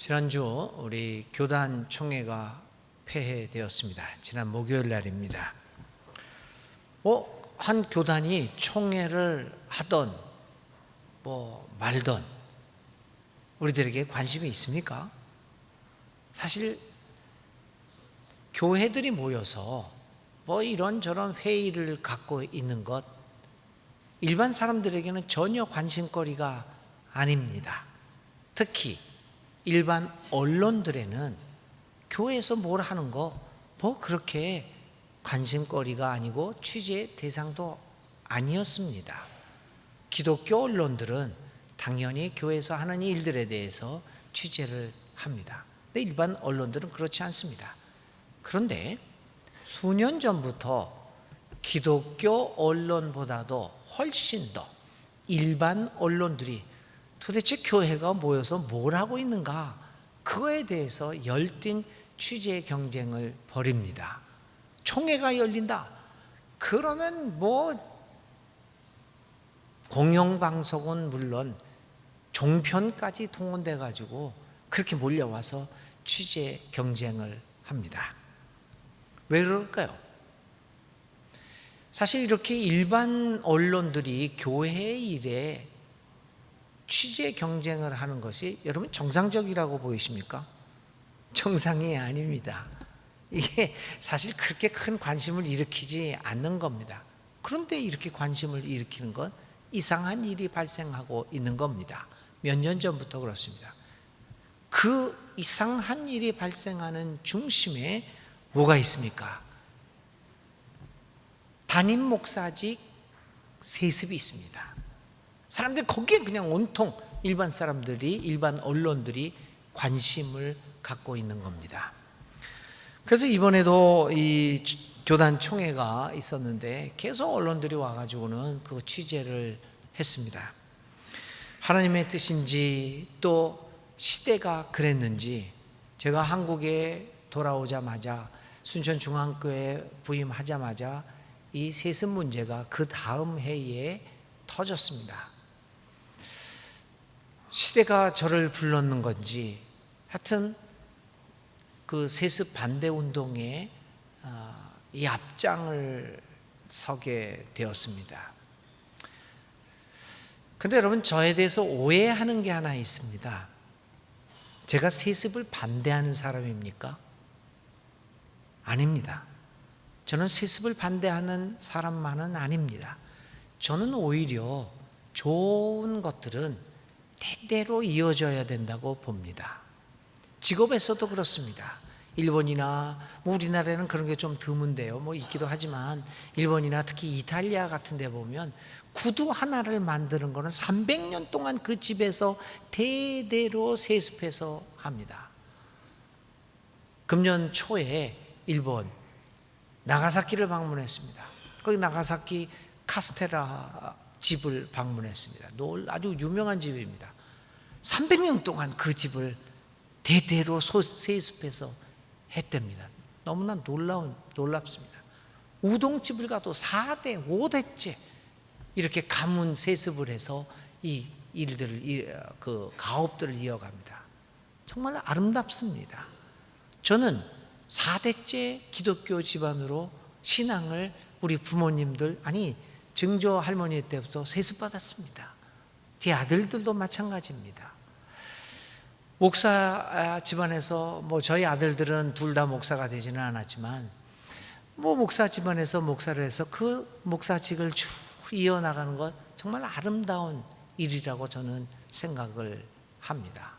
지난주 우리 교단 총회가 폐회되었습니다. 지난 목요일 날입니다. 한 교단이 총회를 하던 말던 우리들에게 관심이 있습니까? 사실 교회들이 모여서 이런저런 회의를 갖고 있는 것 일반 사람들에게는 전혀 관심거리가 아닙니다. 특히 일반 언론들에는 교회에서 뭘 하는 거 그렇게 관심거리가 아니고 취재 대상도 아니었습니다. 기독교 언론들은 당연히 교회에서 하는 일들에 대해서 취재를 합니다. 근데 일반 언론들은 그렇지 않습니다. 그런데 수년 전부터 기독교 언론보다도 훨씬 더 일반 언론들이 도대체 교회가 모여서 뭘 하고 있는가, 그거에 대해서 열띤 취재 경쟁을 벌입니다. 총회가 열린다 그러면 공영방송은 물론 종편까지 동원돼 가지고 그렇게 몰려와서 취재 경쟁을 합니다. 왜 그럴까요? 사실 이렇게 일반 언론들이 교회 일에 취재 경쟁을 하는 것이 여러분 정상적이라고 보이십니까? 정상이 아닙니다. 이게 사실 그렇게 큰 관심을 일으키지 않는 겁니다. 그런데 이렇게 관심을 일으키는 건 이상한 일이 발생하고 있는 겁니다. 몇 년 전부터 그렇습니다. 그 이상한 일이 발생하는 중심에 뭐가 있습니까? 담임 목사직 세습이 있습니다. 사람들이 거기에 그냥 온통 일반 언론들이 관심을 갖고 있는 겁니다. 그래서 이번에도 이 교단 총회가 있었는데 계속 언론들이 와가지고는 그 취재를 했습니다. 하나님의 뜻인지 또 시대가 그랬는지 제가 한국에 돌아오자마자 순천중앙교회 부임하자마자 이 세습 문제가 그 다음 해에 터졌습니다. 시대가 저를 불렀는 건지 하여튼 그 세습 반대 운동에 이 앞장을 서게 되었습니다. 근데 여러분, 저에 대해서 오해하는 게 하나 있습니다. 제가 세습을 반대하는 사람입니까? 아닙니다. 저는 세습을 반대하는 사람만은 아닙니다. 저는 오히려 좋은 것들은 대대로 이어져야 된다고 봅니다. 직업에서도 그렇습니다. 일본이나 우리나라에는 그런 게 좀 드문데요. 있기도 하지만 일본이나 특히 이탈리아 같은 데 보면 구두 하나를 만드는 거는 300년 동안 그 집에서 대대로 세습해서 합니다. 금년 초에 일본 나가사키를 방문했습니다. 거기 나가사키 카스테라 집을 방문했습니다. 아주 유명한 집입니다. 300년 동안 그 집을 대대로 세습해서 했답니다. 너무나 놀랍습니다. 우동집을 가도 4대, 5대째 이렇게 가문 세습을 해서 이 일들을, 그 가업들을 이어갑니다. 정말 아름답습니다. 저는 4대째 기독교 집안으로 신앙을 우리 부모님들, 증조 할머니 때부터 세습받았습니다. 제 아들들도 마찬가지입니다. 목사 집안에서 저희 아들들은 둘 다 목사가 되지는 않았지만 목사 집안에서 목사를 해서 그 목사직을 쭉 이어나가는 것 정말 아름다운 일이라고 저는 생각을 합니다.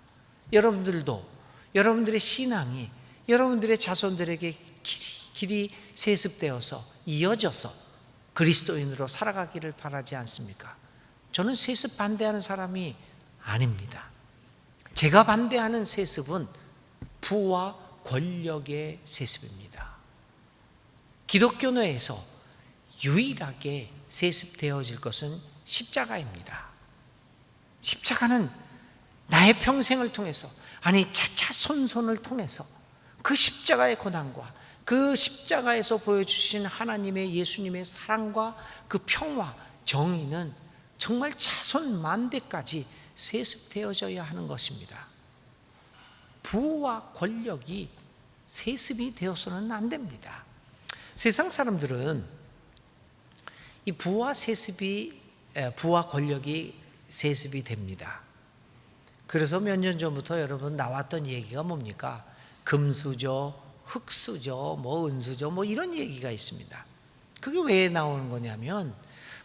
여러분들도 여러분들의 신앙이 여러분들의 자손들에게 길이 세습되어서 이어져서 그리스도인으로 살아가기를 바라지 않습니까? 저는 세습 반대하는 사람이 아닙니다. 제가 반대하는 세습은 부와 권력의 세습입니다. 기독교 내에서 유일하게 세습되어질 것은 십자가입니다. 십자가는 나의 평생을 통해서, 차차손손을 통해서 그 십자가의 고난과 그 십자가에서 보여주신 하나님의 예수님의 사랑과 그 평화, 정의는 정말 차손 만대까지 세습되어져야 하는 것입니다. 부와 권력이 세습이 되어서는 안 됩니다. 세상 사람들은 이 부와 권력이 세습이 됩니다. 그래서 몇 년 전부터 여러분 나왔던 얘기가 뭡니까? 금수저, 흙수저, 은수저 이런 얘기가 있습니다. 그게 왜 나오는 거냐면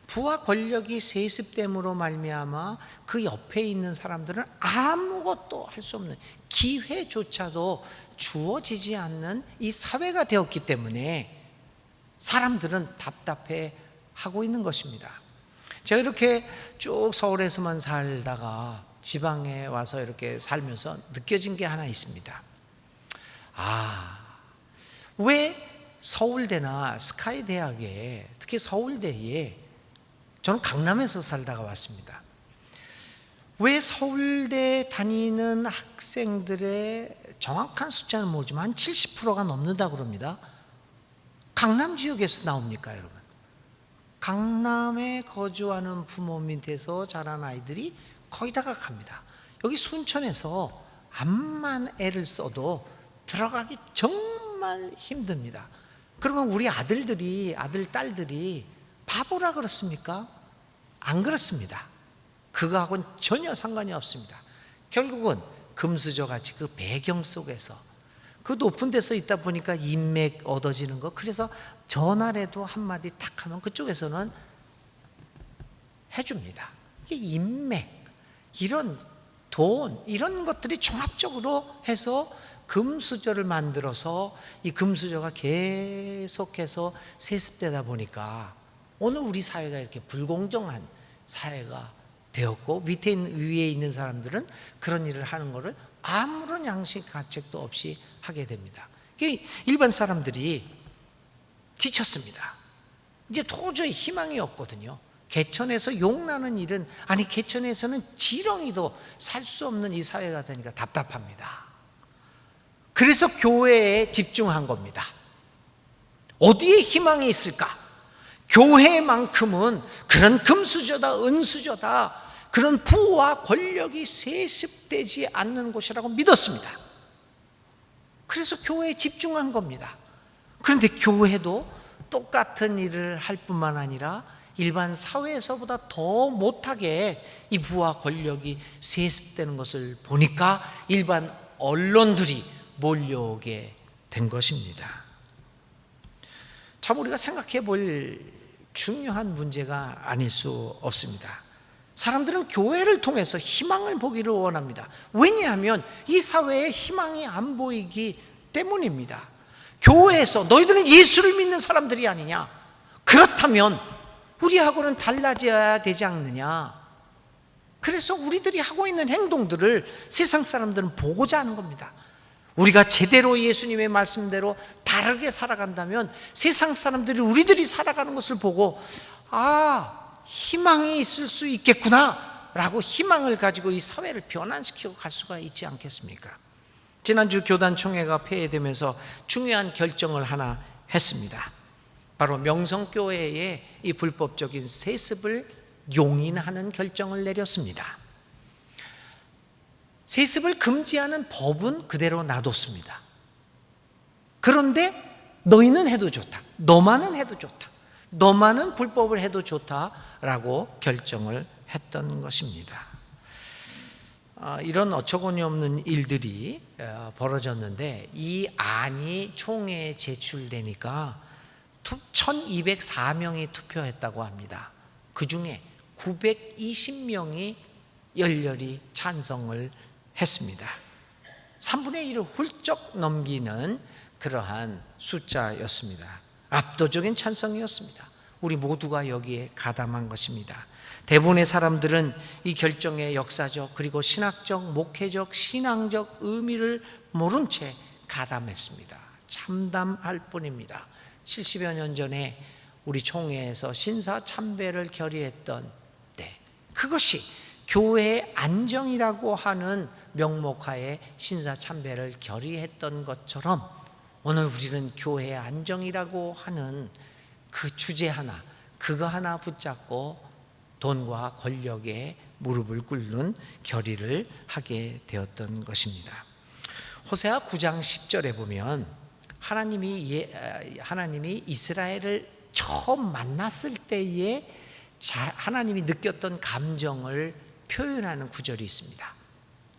부와 권력이 세습됨으로 말미암아 그 옆에 있는 사람들은 아무것도 할 수 없는, 기회조차도 주어지지 않는 이 사회가 되었기 때문에 사람들은 답답해 하고 있는 것입니다. 제가 이렇게 쭉 서울에서만 살다가 지방에 와서 이렇게 살면서 느껴진 게 하나 있습니다. 왜 서울대나 스카이대학에, 특히 서울대에, 저는 강남에서 살다가 왔습니다. 왜 서울대 다니는 학생들의 정확한 숫자는 모르지만 한 70%가 넘는다고 그럽니다. 강남 지역에서 나옵니까, 여러분? 강남에 거주하는 부모 밑에서 자란 아이들이 거기다가 갑니다. 여기 순천에서 암만 애를 써도 들어가기 정말 힘듭니다. 그러면 우리 아들, 딸들이 바보라 그렇습니까? 안 그렇습니다. 그거하고는 전혀 상관이 없습니다. 결국은 금수저 같이 그 배경 속에서 그 높은 데서 있다 보니까 인맥 얻어지는 거, 그래서 전화라도 한마디 탁 하면 그쪽에서는 해줍니다. 이게 인맥, 이런 돈, 이런 것들이 종합적으로 해서 금수저를 만들어서 이 금수저가 계속해서 세습되다 보니까 오늘 우리 사회가 이렇게 불공정한 사회가 되었고, 위에 있는 사람들은 그런 일을 하는 것을 아무런 양식 가책도 없이 하게 됩니다. 일반 사람들이 지쳤습니다. 이제 도저히 희망이 없거든요. 개천에서 용나는 일은, 개천에서는 지렁이도 살 수 없는 이 사회가 되니까 답답합니다. 그래서 교회에 집중한 겁니다. 어디에 희망이 있을까? 교회만큼은 그런 금수저다, 은수저다, 그런 부와 권력이 세습되지 않는 곳이라고 믿었습니다. 그래서 교회에 집중한 겁니다. 그런데 교회도 똑같은 일을 할 뿐만 아니라 일반 사회에서보다 더 못하게 이 부와 권력이 세습되는 것을 보니까 일반 언론들이 몰려오게 된 것입니다. 참 우리가 생각해 볼 중요한 문제가 아닐 수 없습니다. 사람들은 교회를 통해서 희망을 보기를 원합니다. 왜냐하면 이 사회에 희망이 안 보이기 때문입니다. 교회에서 너희들은 예수를 믿는 사람들이 아니냐? 그렇다면 우리하고는 달라져야 되지 않느냐? 그래서 우리들이 하고 있는 행동들을 세상 사람들은 보고자 하는 겁니다. 우리가 제대로 예수님의 말씀대로 다르게 살아간다면 세상 사람들이 우리들이 살아가는 것을 보고 희망이 있을 수 있겠구나 라고 희망을 가지고 이 사회를 변환시키고 갈 수가 있지 않겠습니까? 지난주 교단총회가 폐회되면서 중요한 결정을 하나 했습니다. 바로 명성교회의 이 불법적인 세습을 용인하는 결정을 내렸습니다. 세습을 금지하는 법은 그대로 놔뒀습니다. 그런데 너희는 해도 좋다, 너만은 해도 좋다, 너만은 불법을 해도 좋다라고 결정을 했던 것입니다. 이런 어처구니 없는 일들이 벌어졌는데 이 안이 총회에 제출되니까 1204명이 투표했다고 합니다. 그 중에 920명이 열렬히 찬성을 했습니다. 3분의 1을 훌쩍 넘기는 그러한 숫자였습니다. 압도적인 찬성이었습니다. 우리 모두가 여기에 가담한 것입니다. 대부분의 사람들은 이 결정의 역사적 그리고 신학적, 목회적, 신앙적 의미를 모른 채 가담했습니다. 참담할 뿐입니다. 70여 년 전에 우리 총회에서 신사참배를 결의했던 때, 그것이 교회의 안정이라고 하는 명목하에 신사참배를 결의했던 것처럼 오늘 우리는 교회의 안정이라고 하는 그 주제 하나, 그거 하나 붙잡고 돈과 권력에 무릎을 꿇는 결의를 하게 되었던 것입니다. 호세아 9장 10절에 보면 하나님이 이스라엘을 처음 만났을 때에 하나님이 느꼈던 감정을 표현하는 구절이 있습니다.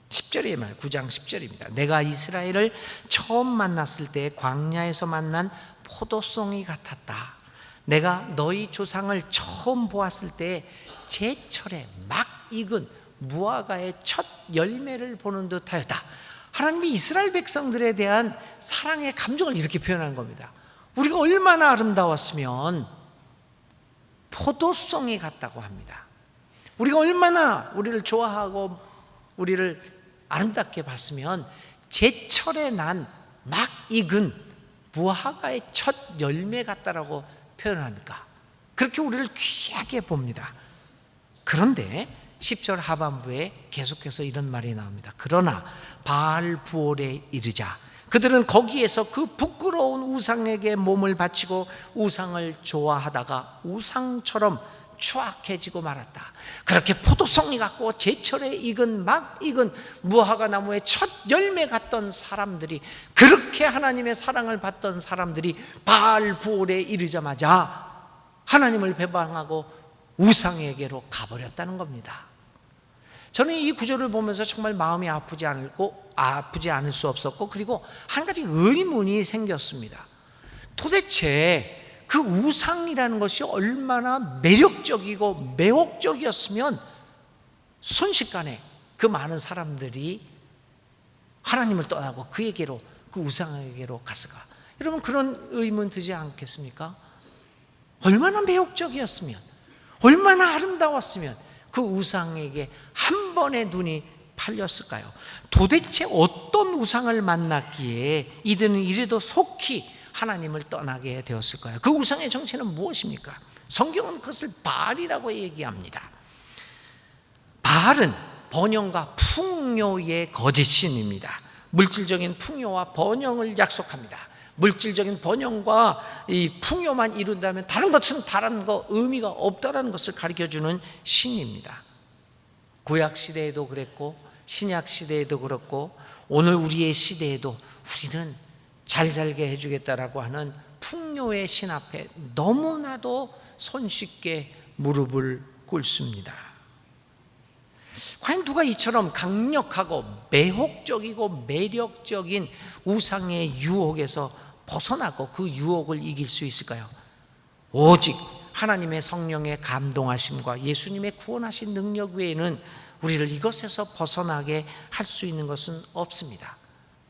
10절의 말, 9장 10절입니다. 내가 이스라엘을 처음 만났을 때 광야에서 만난 포도송이 같았다. 내가 너희 조상을 처음 보았을 때 제철에 막 익은 무화과의 첫 열매를 보는 듯하였다. 하나님이 이스라엘 백성들에 대한 사랑의 감정을 이렇게 표현한 겁니다. 우리가 얼마나 아름다웠으면 포도송이 같다고 합니다. 우리가 얼마나 우리를 좋아하고 우리를 아름답게 봤으면 제철에 난 막 익은 무화과의 첫 열매 같다라고 표현합니까? 그렇게 우리를 귀하게 봅니다. 그런데 10절 하반부에 계속해서 이런 말이 나옵니다. 그러나 바알 부올에 이르자 그들은 거기에서 그 부끄러운 우상에게 몸을 바치고 우상을 좋아하다가 우상처럼 추악해지고 말았다. 그렇게 포도송이 같고 제철에 익은 막 익은 무화과 나무의 첫 열매 같던 사람들이, 그렇게 하나님의 사랑을 받던 사람들이 바알 부올에 이르자마자 하나님을 배반하고 우상에게로 가버렸다는 겁니다. 저는 이 구절을 보면서 정말 마음이 아프지 않을 수 없었고, 그리고 한 가지 의문이 생겼습니다. 도대체 그 우상이라는 것이 얼마나 매력적이고 매혹적이었으면 순식간에 그 많은 사람들이 하나님을 떠나고 그에게로, 그 우상에게로 갔을까? 여러분, 그런 의문 드지 않겠습니까? 얼마나 매혹적이었으면, 얼마나 아름다웠으면 그 우상에게 한 번의 눈이 팔렸을까요? 도대체 어떤 우상을 만났기에 이들은 이래도 속히 하나님을 떠나게 되었을까요? 그 우상의 정체는 무엇입니까? 성경은 그것을 바알이라고 얘기합니다. 바알은 번영과 풍요의 거짓신입니다. 물질적인 풍요와 번영을 약속합니다. 물질적인 번영과 이 풍요만 이룬다면 다른 것은 다른 거 의미가 없다라는 것을 가르쳐주는 신입니다. 구약 시대에도 그랬고 신약 시대에도 그렇고 오늘 우리의 시대에도 우리는 잘 살게 해주겠다라고 하는 풍요의 신 앞에 너무나도 손쉽게 무릎을 꿇습니다. 과연 누가 이처럼 강력하고 매혹적이고 매력적인 우상의 유혹에서 벗어나고 그 유혹을 이길 수 있을까요? 오직 하나님의 성령의 감동하심과 예수님의 구원하신 능력 외에는 우리를 이것에서 벗어나게 할 수 있는 것은 없습니다.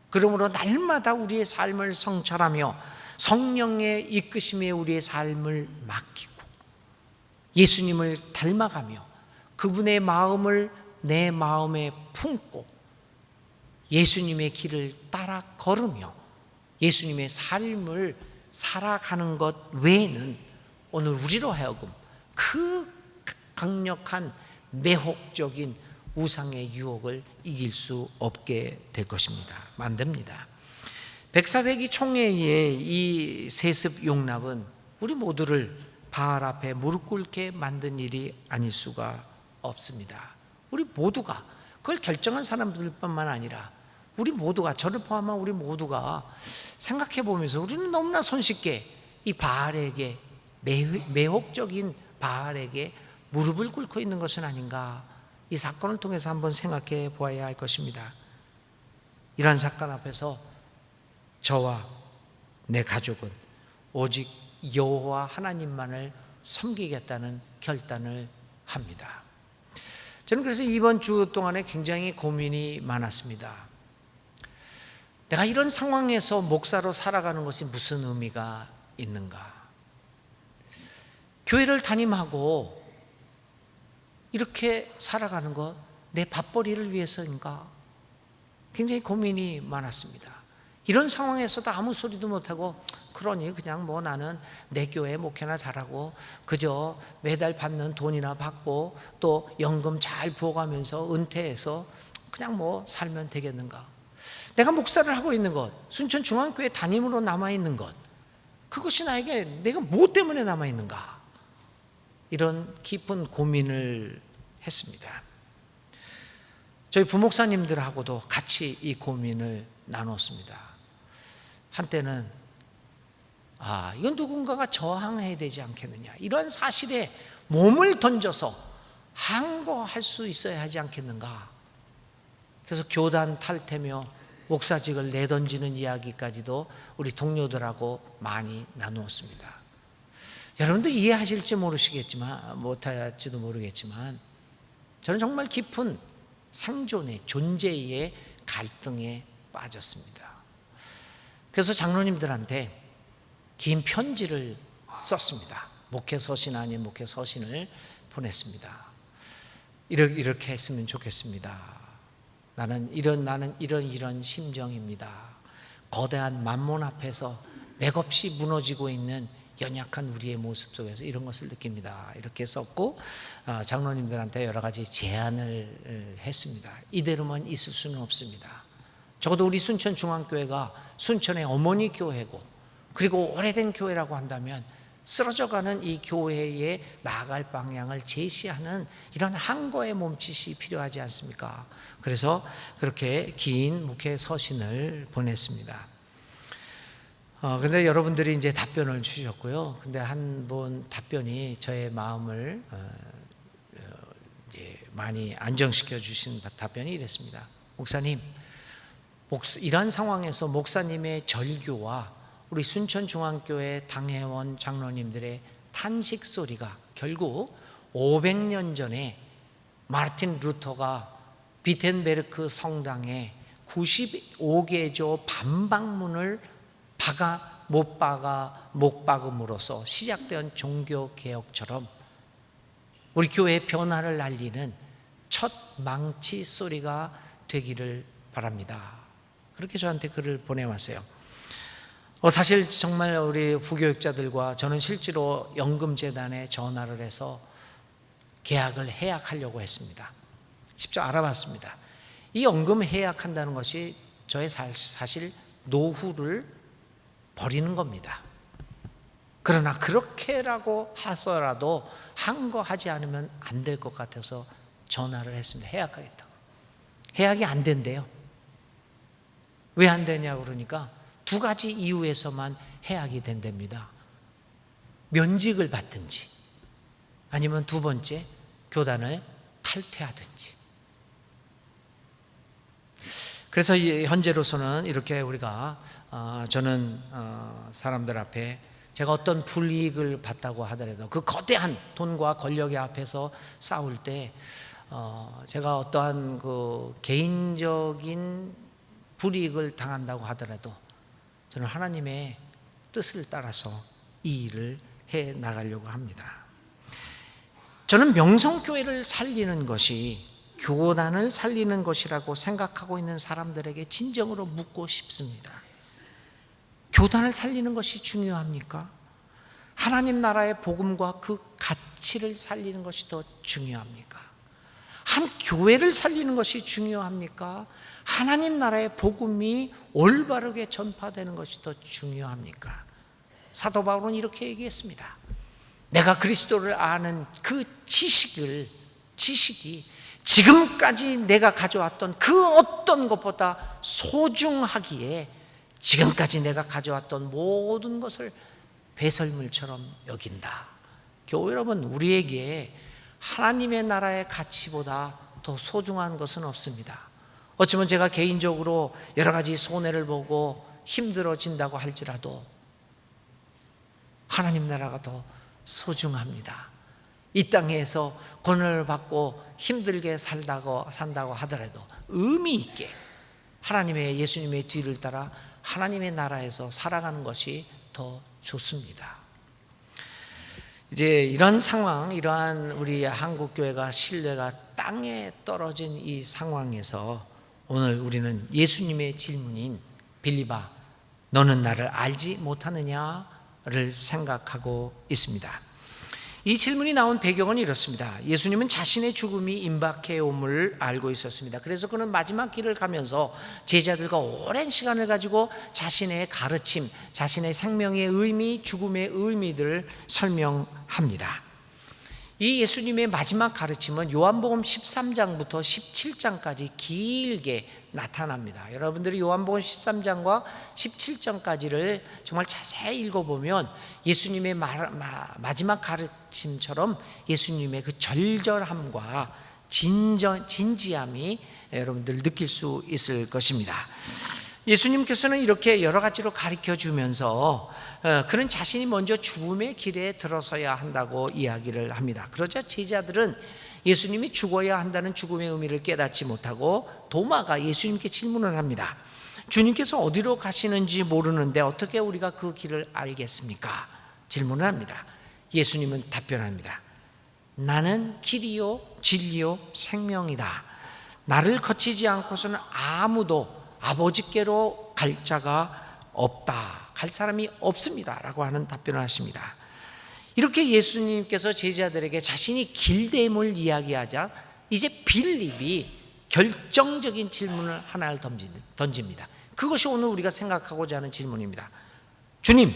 그러므로 날마다 우리의 삶을 성찰하며 성령의 이끄심에 우리의 삶을 맡기고 예수님을 닮아가며 그분의 마음을 내 마음에 품고 예수님의 길을 따라 걸으며 예수님의 삶을 살아가는 것 외에는 오늘 우리로 하여금 그 강력한 매혹적인 우상의 유혹을 이길 수 없게 될 것입니다. 만듭니다. 백사배기 총회의 이 세습 용납은 우리 모두를 바알 앞에 무릎 꿇게 만든 일이 아닐 수가 없습니다. 우리 모두가, 그걸 결정한 사람들뿐만 아니라 우리 모두가, 저를 포함한 우리 모두가 생각해 보면서 우리는 너무나 손쉽게 이 바알에게, 매혹적인 바알에게 무릎을 꿇고 있는 것은 아닌가, 이 사건을 통해서 한번 생각해 보아야 할 것입니다. 이러한 사건 앞에서 저와 내 가족은 오직 여호와 하나님만을 섬기겠다는 결단을 합니다. 저는 그래서 이번 주 동안에 굉장히 고민이 많았습니다. 내가 이런 상황에서 목사로 살아가는 것이 무슨 의미가 있는가? 교회를 담임하고 이렇게 살아가는 것 내 밥벌이를 위해서인가? 굉장히 고민이 많았습니다. 이런 상황에서도 아무 소리도 못하고, 그러니 그냥 뭐 나는 내 교회 목회나 잘하고 그저 매달 받는 돈이나 받고 또 연금 잘 부어가면서 은퇴해서 그냥 뭐 살면 되겠는가? 내가 목사를 하고 있는 것, 순천중앙교회 담임으로 남아있는 것, 그것이 나에게 내가 뭐 때문에 남아있는가? 이런 깊은 고민을 했습니다. 저희 부목사님들하고도 같이 이 고민을 나눴습니다. 한때는 이건 누군가가 저항해야 되지 않겠느냐, 이런 사실에 몸을 던져서 항거할 수 있어야 하지 않겠는가. 그래서 교단 탈퇴며 목사직을 내던지는 이야기까지도 우리 동료들하고 많이 나누었습니다. 여러분도 이해하실지 못할지도 모르겠지만 저는 정말 깊은 생존의 존재의 갈등에 빠졌습니다. 그래서 장로님들한테 긴 편지를 썼습니다. 목회서신 아닌 목회서신을 보냈습니다. 이렇게 했으면 좋겠습니다. 나는 이런 심정입니다. 거대한 만몬 앞에서 맥없이 무너지고 있는 연약한 우리의 모습 속에서 이런 것을 느낍니다. 이렇게 썼고 장로님들한테 여러 가지 제안을 했습니다. 이대로만 있을 수는 없습니다. 적어도 우리 순천중앙교회가 순천의 어머니 교회고, 그리고 오래된 교회라고 한다면 쓰러져가는 이 교회에 나아갈 방향을 제시하는 이런 항거의 몸짓이 필요하지 않습니까? 그래서 그렇게 긴 목회 서신을 보냈습니다. 근데 여러분들이 이제 답변을 주셨고요. 근데 한 번 답변이 저의 마음을 이제 많이 안정시켜 주신 답변이 이랬습니다. 목사님, 이런 상황에서 목사님의 절교와 우리 순천중앙교회 당회원 장로님들의 탄식 소리가 결국 500년 전에 마르틴 루터가 비텐베르크 성당에 95개조 반박문을 못 박음으로써 시작된 종교개혁처럼 우리 교회의 변화를 알리는 첫 망치 소리가 되기를 바랍니다. 그렇게 저한테 글을 보내왔어요. 사실 정말 우리 부교육자들과 저는 실제로 연금재단에 전화를 해서 계약을 해약하려고 했습니다. 직접 알아봤습니다. 이 연금 해약한다는 것이 저의 사실 노후를 버리는 겁니다. 그러나 그렇게라고 하더라도 항거하지 않으면 안 될 것 같아서 전화를 했습니다. 해약하겠다고. 해약이 안 된대요. 왜 안 되냐고 그러니까 두 가지 이유에서만 해약이 된답니다. 면직을 받든지, 아니면 두 번째 교단을 탈퇴하든지. 그래서 현재로서는 이렇게 우리가 저는 사람들 앞에 제가 어떤 불이익을 받다고 하더라도 그 거대한 돈과 권력의 앞에서 싸울 때 제가 어떠한 그 개인적인 불이익을 당한다고 하더라도 저는 하나님의 뜻을 따라서 이 일을 해 나가려고 합니다. 저는 명성교회를 살리는 것이 교단을 살리는 것이라고 생각하고 있는 사람들에게 진정으로 묻고 싶습니다. 교단을 살리는 것이 중요합니까? 하나님 나라의 복음과 그 가치를 살리는 것이 더 중요합니까? 한 교회를 살리는 것이 중요합니까? 하나님 나라의 복음이 올바르게 전파되는 것이 더 중요합니까? 사도 바울은 이렇게 얘기했습니다. 내가 그리스도를 아는 그 지식이 지금까지 내가 가져왔던 그 어떤 것보다 소중하기에 지금까지 내가 가져왔던 모든 것을 배설물처럼 여긴다. 교회 여러분, 우리에게 하나님의 나라의 가치보다 더 소중한 것은 없습니다. 어쩌면 제가 개인적으로 여러 가지 손해를 보고 힘들어진다고 할지라도 하나님 나라가 더 소중합니다. 이 땅에서 고난을 받고 힘들게 산다고 하더라도 의미 있게 하나님의 예수님의 뒤를 따라 하나님의 나라에서 살아가는 것이 더 좋습니다. 이제 이런 상황, 이러한 우리 한국 교회가 신뢰가 땅에 떨어진 이 상황에서 오늘 우리는 예수님의 질문인 빌립아, 너는 나를 알지 못하느냐를 생각하고 있습니다. 이 질문이 나온 배경은 이렇습니다. 예수님은 자신의 죽음이 임박해 옴을 알고 있었습니다. 그래서 그는 마지막 길을 가면서 제자들과 오랜 시간을 가지고 자신의 가르침, 자신의 생명의 의미, 죽음의 의미들을 설명합니다. 이 예수님의 마지막 가르침은 요한복음 13장부터 17장까지 길게 나타납니다. 여러분들이 요한복음 13장과 17장까지를 정말 자세히 읽어보면 예수님의 마지막 가르침처럼 예수님의 그 절절함과 진지함이 여러분들 느낄 수 있을 것입니다. 예수님께서는 이렇게 여러 가지로 가르쳐 주면서 그는 자신이 먼저 죽음의 길에 들어서야 한다고 이야기를 합니다. 그러자 제자들은 예수님이 죽어야 한다는 죽음의 의미를 깨닫지 못하고 도마가 예수님께 질문을 합니다. 주님께서 어디로 가시는지 모르는데 어떻게 우리가 그 길을 알겠습니까? 질문을 합니다. 예수님은 답변합니다. 나는 길이요 진리요 생명이다. 나를 거치지 않고서는 아무도 아버지께로 갈 자가 없다. 갈 사람이 없습니다. 라고 하는 답변을 하십니다. 이렇게 예수님께서 제자들에게 자신이 길됨을 이야기하자 이제 빌립이 결정적인 질문을 하나를 던집니다. 그것이 오늘 우리가 생각하고자 하는 질문입니다. 주님,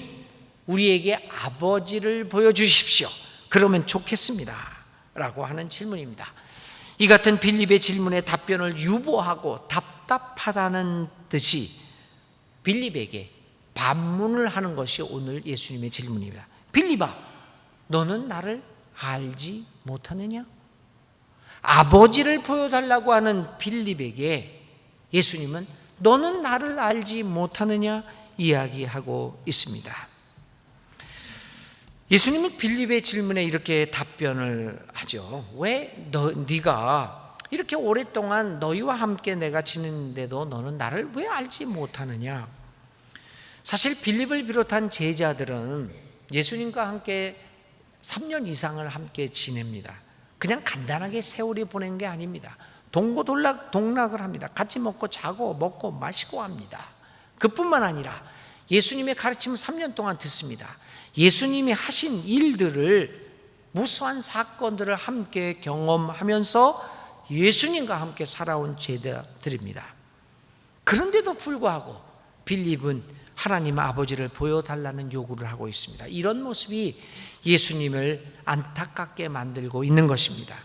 우리에게 아버지를 보여주십시오. 그러면 좋겠습니다. 라고 하는 질문입니다. 이 같은 빌립의 질문에 답변을 유보하고 답답하다는 듯이 빌립에게 반문을 하는 것이 오늘 예수님의 질문입니다. 빌립아, 너는 나를 알지 못하느냐? 아버지를 보여달라고 하는 빌립에게 예수님은 너는 나를 알지 못하느냐 이야기하고 있습니다. 예수님은 빌립의 질문에 이렇게 답변을 하죠. 왜 네가 이렇게 오랫동안 너희와 함께 내가 지냈는데도 너는 나를 왜 알지 못하느냐? 사실 빌립을 비롯한 제자들은 예수님과 함께 3년 이상을 함께 지냅니다. 그냥 간단하게 세월이 보낸 게 아닙니다. 동고동락을 합니다. 같이 먹고 자고 먹고 마시고 합니다. 그뿐만 아니라 예수님의 가르침을 3년 동안 듣습니다. 예수님이 하신 일들을, 무수한 사건들을 함께 경험하면서 예수님과 함께 살아온 제자들입니다. 그런데도 불구하고 빌립은 하나님 아버지를 보여달라는 요구를 하고 있습니다. 이런 모습이 예수님을 안타깝게 만들고 있는 것입니다.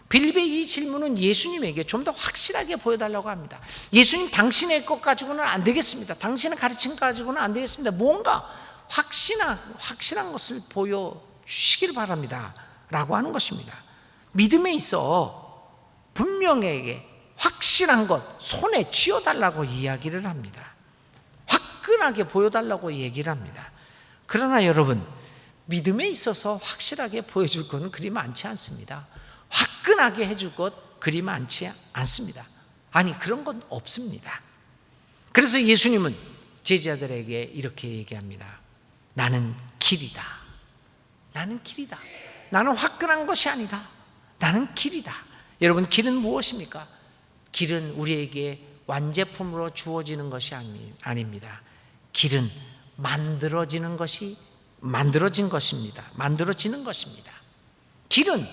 빌립의 이 질문은 예수님에게 좀 더 확실하게 보여달라고 합니다. 예수님, 당신의 것 가지고는 안 되겠습니다. 당신의 가르침 가지고는 안 되겠습니다. 뭔가 확실한 것을 보여주시길 바랍니다. 라고 하는 것입니다. 믿음에 있어 분명하게 확실한 것 손에 쥐어달라고 이야기를 합니다. 화끈하게 보여달라고 얘기를 합니다. 그러나 여러분, 믿음에 있어서 확실하게 보여줄 것은 그리 많지 않습니다. 화끈하게 해줄 것 그리 많지 않습니다. 아니, 그런 건 없습니다. 그래서 예수님은 제자들에게 이렇게 얘기합니다. 나는 길이다. 나는 길이다. 나는 화끈한 것이 아니다. 나는 길이다. 여러분, 길은 무엇입니까? 길은 우리에게 완제품으로 주어지는 것이 아닙니다. 길은 만들어지는 것입니다. 만들어지는 것입니다. 길은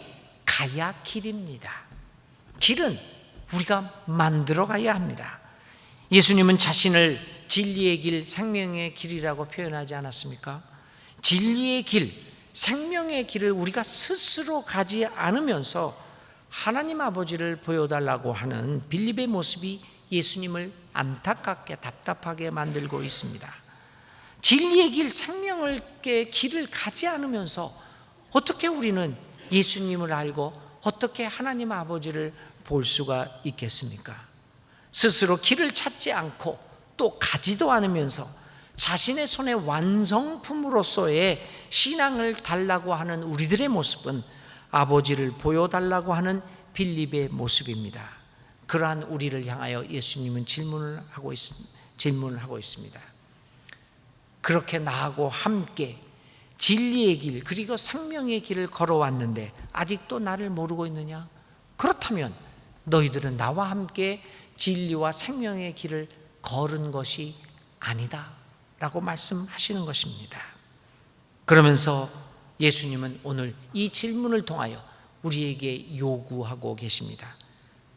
가야 길입니다. 길은 우리가 만들어 가야 합니다. 예수님은 자신을 진리의 길, 생명의 길이라고 표현하지 않았습니까? 진리의 길, 생명의 길을 우리가 스스로 가지 않으면서 하나님 아버지를 보여달라고 하는 빌립의 모습이 예수님을 안타깝게 답답하게 만들고 있습니다. 진리의 길, 생명의 길을 가지 않으면서 어떻게 우리는 예수님을 알고 어떻게 하나님 아버지를 볼 수가 있겠습니까? 스스로 길을 찾지 않고 또 가지도 않으면서 자신의 손에 완성품으로서의 신앙을 달라고 하는 우리들의 모습은 아버지를 보여달라고 하는 빌립의 모습입니다. 그러한 우리를 향하여 예수님은 질문을 하고 있습니다. 그렇게 나하고 함께 진리의 길 그리고 생명의 길을 걸어왔는데 아직도 나를 모르고 있느냐? 그렇다면 너희들은 나와 함께 진리와 생명의 길을 걸은 것이 아니다 라고 말씀하시는 것입니다. 그러면서 예수님은 오늘 이 질문을 통하여 우리에게 요구하고 계십니다.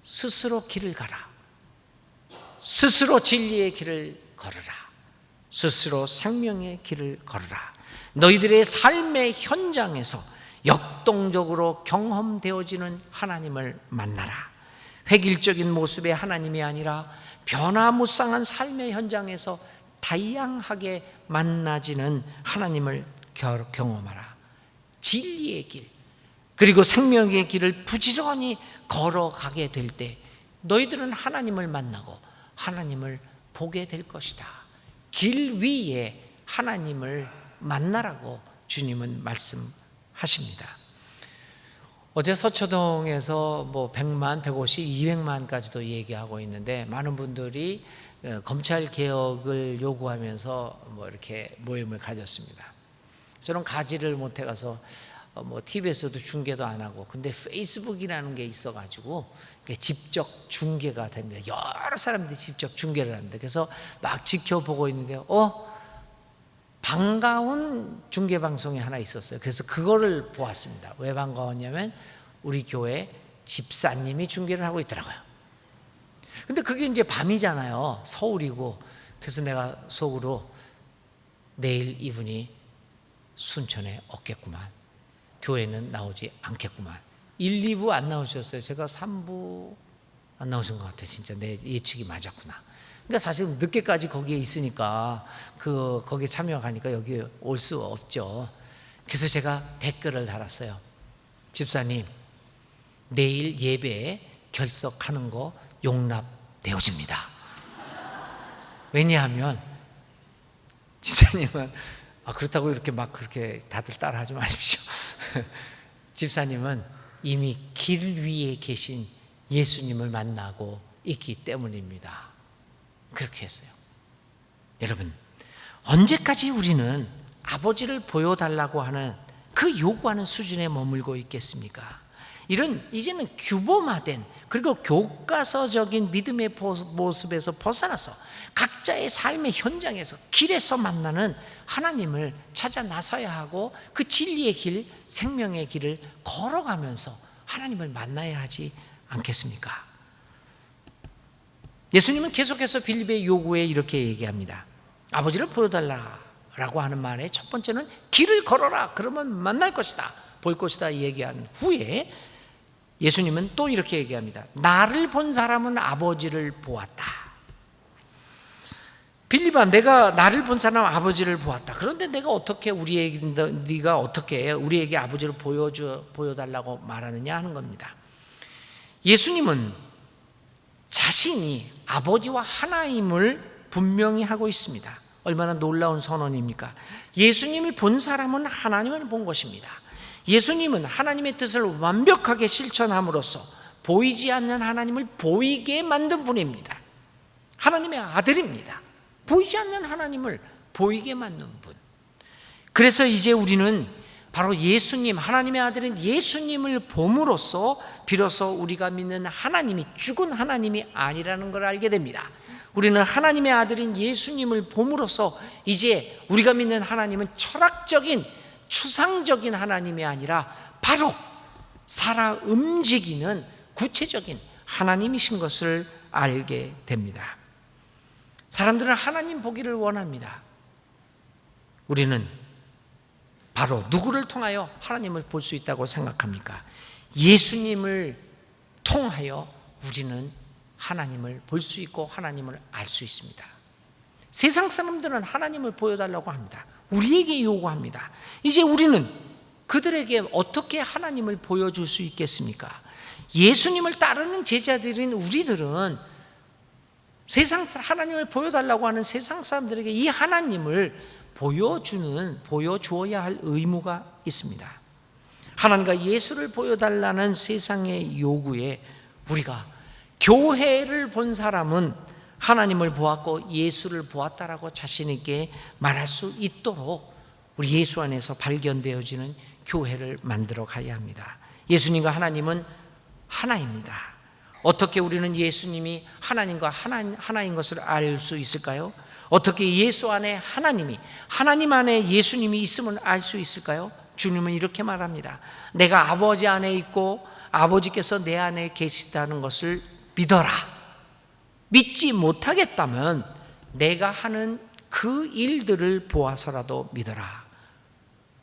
스스로 길을 가라. 스스로 진리의 길을 걸으라. 스스로 생명의 길을 걸으라. 너희들의 삶의 현장에서 역동적으로 경험되어지는 하나님을 만나라. 획일적인 모습의 하나님이 아니라 변화무쌍한 삶의 현장에서 다양하게 만나지는 하나님을 경험하라. 진리의 길 그리고 생명의 길을 부지런히 걸어가게 될 때 너희들은 하나님을 만나고 하나님을 보게 될 것이다. 길 위에 하나님을 만나라고 주님은 말씀하십니다. 어제 서초동에서 100만, 150, 200만까지도 얘기하고 있는데 많은 분들이 검찰 개혁을 요구하면서 이렇게 모임을 가졌습니다. 저는 가지를 못해 가서 TV에서도 중계도 안 하고, 근데 페이스북이라는 게 있어가지고 직접 중계가 됩니다. 여러 사람들이 직접 중계를 합니다. 그래서 막 지켜보고 있는데요. 반가운 중계 방송이 하나 있었어요. 그래서 그거를 보았습니다. 왜 반가웠냐면 우리 교회 집사님이 중계를 하고 있더라고요. 근데 그게 이제 밤이잖아요. 서울이고. 그래서 내가 속으로 내일 이분이 순천에 없겠구만. 교회는 나오지 않겠구만. 1, 2부 안 나오셨어요. 제가 3부 안 나오신 것 같아요. 진짜 내 예측이 맞았구나. 그러니까 사실 늦게까지 거기에 있으니까 거기에 참여하니까 여기 올 수 없죠. 그래서 제가 댓글을 달았어요. 집사님, 내일 예배에 결석하는 거 용납되어집니다. 왜냐하면 집사님은 그렇다고 이렇게 막 그렇게 다들 따라하지 마십시오. 집사님은 이미 길 위에 계신 예수님을 만나고 있기 때문입니다. 그렇게 했어요. 여러분, 언제까지 우리는 아버지를 보여달라고 하는 그 요구하는 수준에 머물고 있겠습니까? 이런 이제는 규범화된 그리고 교과서적인 믿음의 모습에서 벗어나서 각자의 삶의 현장에서 길에서 만나는 하나님을 찾아 나서야 하고 그 진리의 길, 생명의 길을 걸어가면서 하나님을 만나야 하지 않겠습니까? 예수님은 계속해서 빌립의 요구에 이렇게 얘기합니다. 아버지를 보여달라라고 하는 말의 첫 번째는 길을 걸어라. 그러면 만날 것이다. 볼 것이다 얘기한 후에 예수님은 또 이렇게 얘기합니다. 나를 본 사람은 아버지를 보았다. 빌립아, 내가 나를 본 사람은 아버지를 보았다. 그런데 내가 어떻게 네가 어떻게 우리에게 아버지를 보여달라고 말하느냐 하는 겁니다. 예수님은 자신이 아버지와 하나임을 분명히 하고 있습니다. 얼마나 놀라운 선언입니까? 예수님이 본 사람은 하나님을 본 것입니다. 예수님은 하나님의 뜻을 완벽하게 실천함으로써 보이지 않는 하나님을 보이게 만든 분입니다. 하나님의 아들입니다. 보이지 않는 하나님을 보이게 만든 분. 그래서 이제 우리는 바로 예수님, 하나님의 아들인 예수님을 봄으로써 비로소 우리가 믿는 하나님이 죽은 하나님이 아니라는 걸 알게 됩니다. 우리는 하나님의 아들인 예수님을 봄으로써 이제 우리가 믿는 하나님은 철학적인 추상적인 하나님이 아니라 바로 살아 움직이는 구체적인 하나님이신 것을 알게 됩니다. 사람들은 하나님 보기를 원합니다. 우리는 바로 누구를 통하여 하나님을 볼 수 있다고 생각합니까? 예수님을 통하여 우리는 하나님을 볼 수 있고 하나님을 알 수 있습니다. 세상 사람들은 하나님을 보여달라고 합니다. 우리에게 요구합니다. 이제 우리는 그들에게 어떻게 하나님을 보여줄 수 있겠습니까? 예수님을 따르는 제자들인 우리들은 세상 하나님을 보여달라고 하는 세상 사람들에게 이 하나님을 보여주어야 할 의무가 있습니다. 하나님과 예수를 보여달라는 세상의 요구에 우리가 교회를 본 사람은 하나님을 보았고 예수를 보았다라고 자신 있게 말할 수 있도록 우리 예수 안에서 발견되어지는 교회를 만들어 가야 합니다. 예수님과 하나님은 하나입니다. 어떻게 우리는 예수님이 하나님과 하나인 것을 알 수 있을까요? 어떻게 예수 안에 하나님이, 하나님 안에 예수님이 있음을 알 수 있을까요? 주님은 이렇게 말합니다. 내가 아버지 안에 있고 아버지께서 내 안에 계시다는 것을 믿어라. 믿지 못하겠다면 내가 하는 그 일들을 보아서라도 믿어라.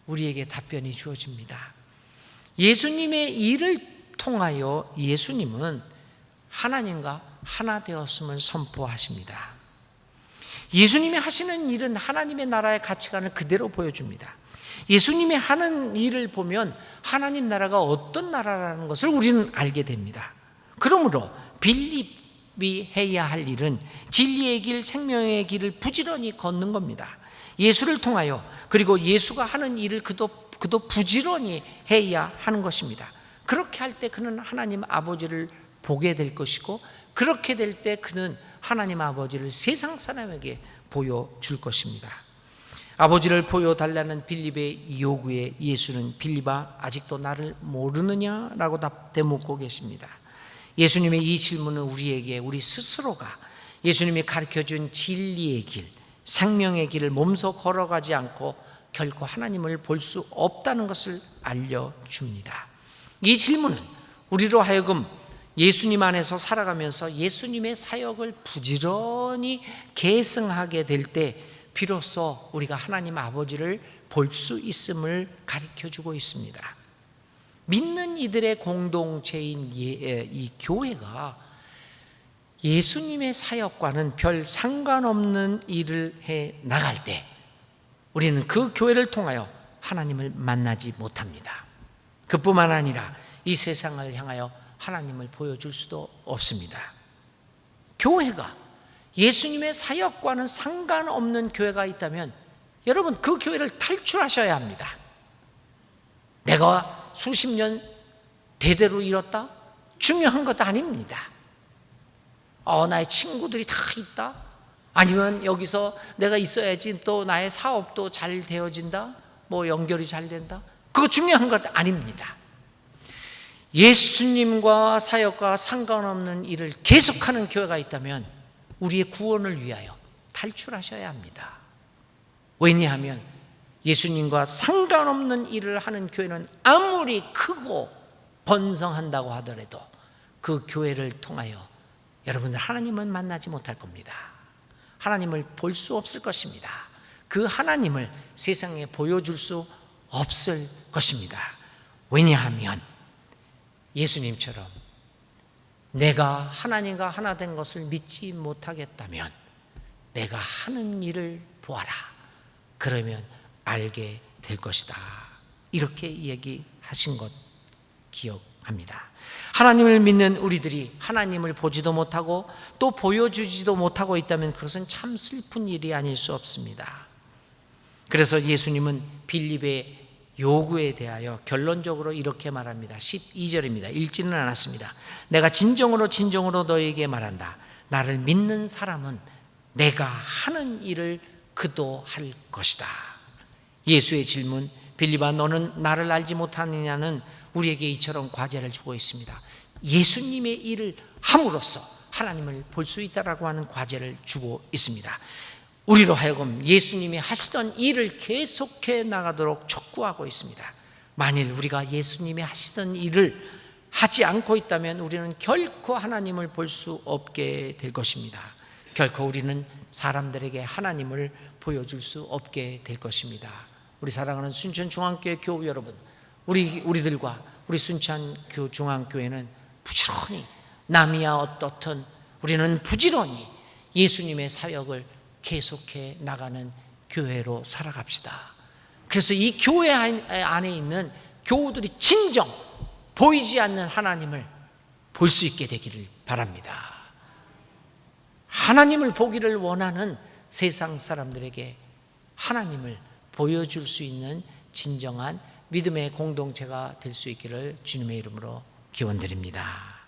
우리에게 답변이 주어집니다. 예수님의 일을 통하여 예수님은 하나님과 하나 되었음을 선포하십니다. 예수님이 하시는 일은 하나님의 나라의 가치관을 그대로 보여줍니다. 예수님이 하는 일을 보면 하나님 나라가 어떤 나라라는 것을 우리는 알게 됩니다. 그러므로 빌립이 해야 할 일은 진리의 길, 생명의 길을 부지런히 걷는 겁니다. 예수를 통하여, 그리고 예수가 하는 일을 그도 부지런히 해야 하는 것입니다. 그렇게 할 때 그는 하나님 아버지를 보게 될 것이고, 그렇게 될 때 그는 하나님 아버지를 세상 사람에게 보여줄 것입니다. 아버지를 보여달라는 빌립의 요구에 예수는 빌립아 아직도 나를 모르느냐라고 대묻고 계십니다. 예수님의 이 질문은 우리에게 우리 스스로가 예수님이 가르쳐준 진리의 길, 생명의 길을 몸소 걸어가지 않고 결코 하나님을 볼 수 없다는 것을 알려줍니다. 이 질문은 우리로 하여금 예수님 안에서 살아가면서 예수님의 사역을 부지런히 계승하게 될 때 비로소 우리가 하나님 아버지를 볼 수 있음을 가르쳐주고 있습니다. 믿는 이들의 공동체인 이 교회가 예수님의 사역과는 별 상관없는 일을 해 나갈 때 우리는 그 교회를 통하여 하나님을 만나지 못합니다. 그뿐만 아니라 이 세상을 향하여 하나님을 보여줄 수도 없습니다. 교회가 예수님의 사역과는 상관없는 교회가 있다면 여러분 그 교회를 탈출하셔야 합니다. 내가 수십 년 대대로 이뤘다? 중요한 것도 아닙니다. 나의 친구들이 다 있다? 아니면 여기서 내가 있어야지 또 나의 사업도 잘 되어진다? 연결이 잘 된다? 그거 중요한 것 아닙니다. 예수님과 사역과 상관없는 일을 계속하는 교회가 있다면 우리의 구원을 위하여 탈출하셔야 합니다. 왜냐하면 예수님과 상관없는 일을 하는 교회는 아무리 크고 번성한다고 하더라도 그 교회를 통하여 여러분들 하나님은 만나지 못할 겁니다. 하나님을 볼 수 없을 것입니다. 그 하나님을 세상에 보여줄 수 없을 것입니다. 왜냐하면 예수님처럼 내가 하나님과 하나 된 것을 믿지 못하겠다면 내가 하는 일을 보아라. 그러면 알게 될 것이다. 이렇게 얘기하신 것 기억합니다. 하나님을 믿는 우리들이 하나님을 보지도 못하고 또 보여주지도 못하고 있다면 그것은 참 슬픈 일이 아닐 수 없습니다. 그래서 예수님은 빌립의 요구에 대하여 결론적으로 이렇게 말합니다. 12절입니다. 읽지는 않았습니다. 내가 진정으로 너희에게 말한다. 나를 믿는 사람은 내가 하는 일을 그도 할 것이다. 예수의 질문, 빌립아 너는 나를 알지 못하느냐는 우리에게 이처럼 과제를 주고 있습니다. 예수님의 일을 함으로써 하나님을 볼 수 있다라고 하는 과제를 주고 있습니다. 우리로 하여금 예수님이 하시던 일을 계속해 나가도록 촉구하고 있습니다. 만일 우리가 예수님이 하시던 일을 하지 않고 있다면 우리는 결코 하나님을 볼 수 없게 될 것입니다. 결코 우리는 사람들에게 하나님을 보여줄 수 없게 될 것입니다. 우리 사랑하는 순천중앙교회 교우 여러분, 우리들과 우리 순천중앙교회는 부지런히 남이야 어떻든 우리는 부지런히 예수님의 사역을 계속해 나가는 교회로 살아갑시다. 그래서 이 교회 안에 있는 교우들이 진정 보이지 않는 하나님을 볼 수 있게 되기를 바랍니다. 하나님을 보기를 원하는 세상 사람들에게 하나님을 보여줄 수 있는 진정한 믿음의 공동체가 될 수 있기를 주님의 이름으로 기원드립니다.